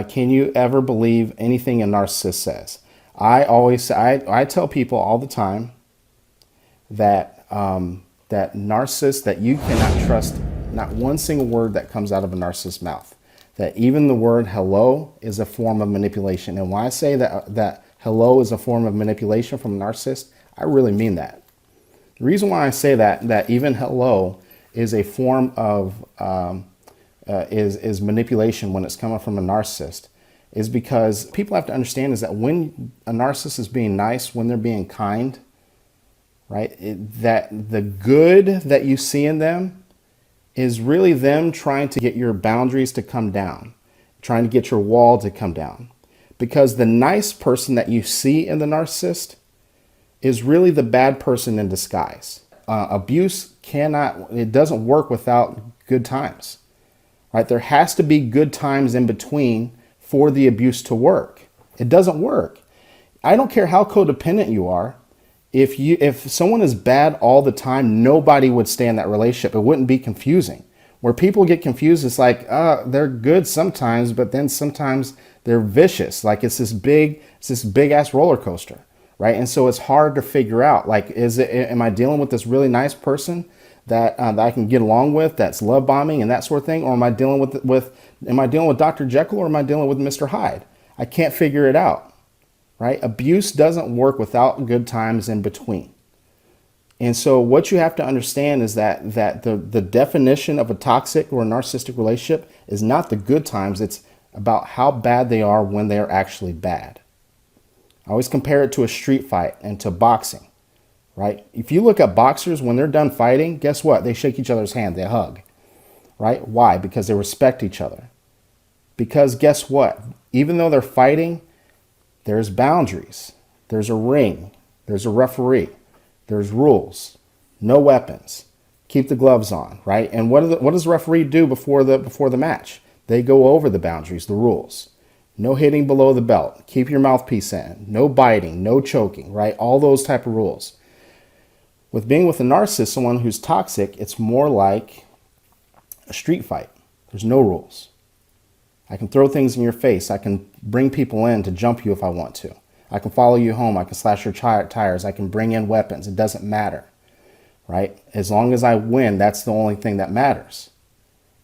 Can you ever believe anything a narcissist says? I tell people all the time that that narcissists, that you cannot trust not one single word that comes out of a narcissist's mouth. That even the word hello is a form of manipulation. And when I say that hello is a form of manipulation from a narcissist, I really mean that. The reason why I say that even hello is a form of is manipulation when it's coming from a narcissist is because people have to understand is that when a narcissist is being nice, when they're being kind, right, that the good that you see in them is really them trying to get your boundaries to come down, trying to get your wall to come down. Because the nice person that you see in the narcissist is really the bad person in disguise. Abuse it doesn't work without good times, right? There has to be good times in between for the abuse to work. It doesn't work. I don't care how codependent you are. If someone is bad all the time, nobody would stay in that relationship. It wouldn't be confusing. Where people get confused, it's like, they're good sometimes, but then sometimes they're vicious. Like it's this big ass roller coaster, right? And so it's hard to figure out, like, am I dealing with this really nice person that I can get along with, that's love bombing and that sort of thing? Or am I dealing with Dr. Jekyll, or am I dealing with Mr. Hyde? I can't figure it out. Right? Abuse doesn't work without good times in between. And so what you have to understand is that the definition of a toxic or a narcissistic relationship is not the good times. It's about how bad they are when they are actually bad. I always compare it to a street fight and to boxing, right? If you look at boxers, when they're done fighting, guess what? They shake each other's hand, they hug, right? Why? Because they respect each other. Because guess what? Even though they're fighting, there's boundaries, there's a ring, there's a referee, there's rules, no weapons, keep the gloves on, right? And what does the referee do before the match? They go over the boundaries, the rules. No hitting below the belt, keep your mouthpiece in, no biting, no choking, right? All those type of rules. With being with a narcissist, someone who's toxic, it's more like a street fight. There's no rules. I can throw things in your face. I can bring people in to jump you if I want to. I can follow you home. I can slash your tires. I can bring in weapons. It doesn't matter, right? As long as I win, that's the only thing that matters.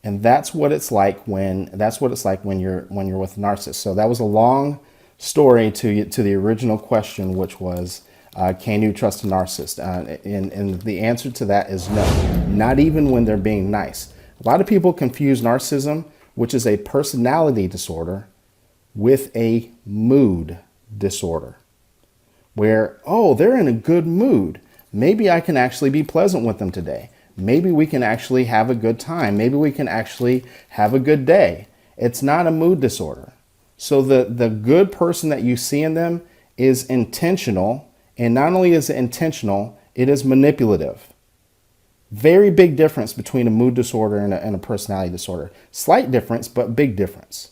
And that's what it's like when you're with a narcissist. So that was a long story to the original question, which was, can you trust a narcissist? And the answer to that is no, not even when they're being nice. A lot of people confuse narcissism, which is a personality disorder, with a mood disorder. Where, they're in a good mood. Maybe I can actually be pleasant with them today. Maybe we can actually have a good time. Maybe we can actually have a good day. It's not a mood disorder. So the good person that you see in them is intentional. And not only is it intentional, it is manipulative. Very big difference between a mood disorder and a personality disorder. Slight difference, but big difference,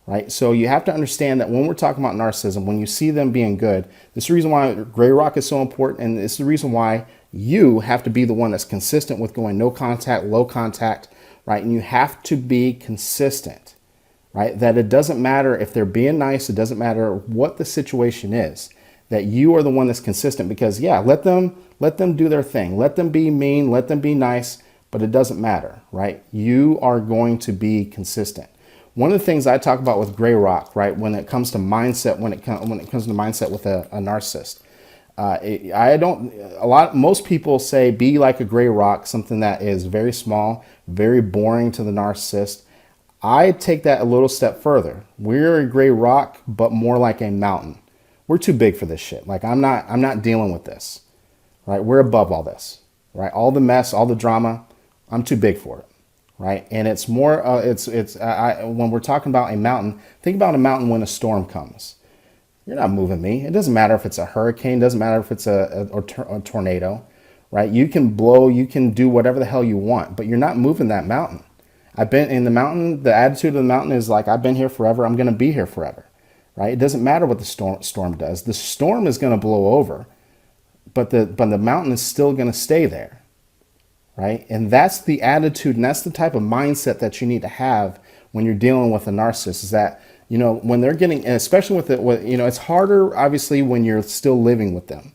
right? So you have to understand that when we're talking about narcissism, when you see them being good, this is the reason why gray rock is so important. And it's the reason why you have to be the one that's consistent with going no contact, low contact, right? And you have to be consistent, right? That it doesn't matter if they're being nice. It doesn't matter what the situation is. That you are the one that's consistent, because let them do their thing. Let them be mean, let them be nice, but it doesn't matter, right? You are going to be consistent. One of the things I talk about with gray rock, right, when it comes to mindset, when it comes to mindset with a narcissist, most people say be like a gray rock, something that is very small, very boring to the narcissist. I take that a little step further. We're a gray rock, but more like a mountain. We're too big for this shit. Like I'm not dealing with this, right? We're above all this, right? All the mess, all the drama, I'm too big for it, right? And it's more, when we're talking about a mountain, think about a mountain when a storm comes. You're not moving me. It doesn't matter if it's a hurricane, doesn't matter if it's a tornado, right? You can blow, you can do whatever the hell you want, but you're not moving that mountain. I've been in the mountain. The attitude of the mountain is like, I've been here forever. I'm going to be here forever. Right? It doesn't matter what the storm does. The storm is going to blow over, but the mountain is still going to stay there, right? And that's the attitude, and that's the type of mindset that you need to have when you're dealing with a narcissist. Is that You know, when they're getting, and especially with it, you know, it's harder obviously when you're still living with them,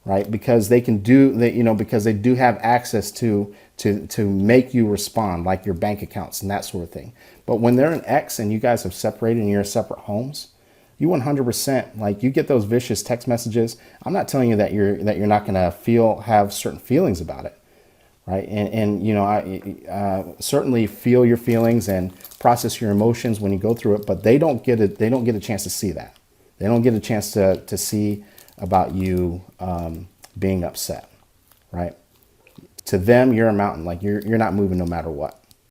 right? Because they can do that, you know, because they do have access to make you respond, like your bank accounts and that sort of thing. But when they're an ex and you guys have separated and you're in separate homes, you 100%, like, you get those vicious text messages. I'm not telling you that you're not going to have certain feelings about it, right? And you know, I certainly feel your feelings and process your emotions when you go through it, but they don't get a chance to see that. They don't get a chance to see about you being upset, right? To them, you're a mountain. Like, you're not moving no matter what.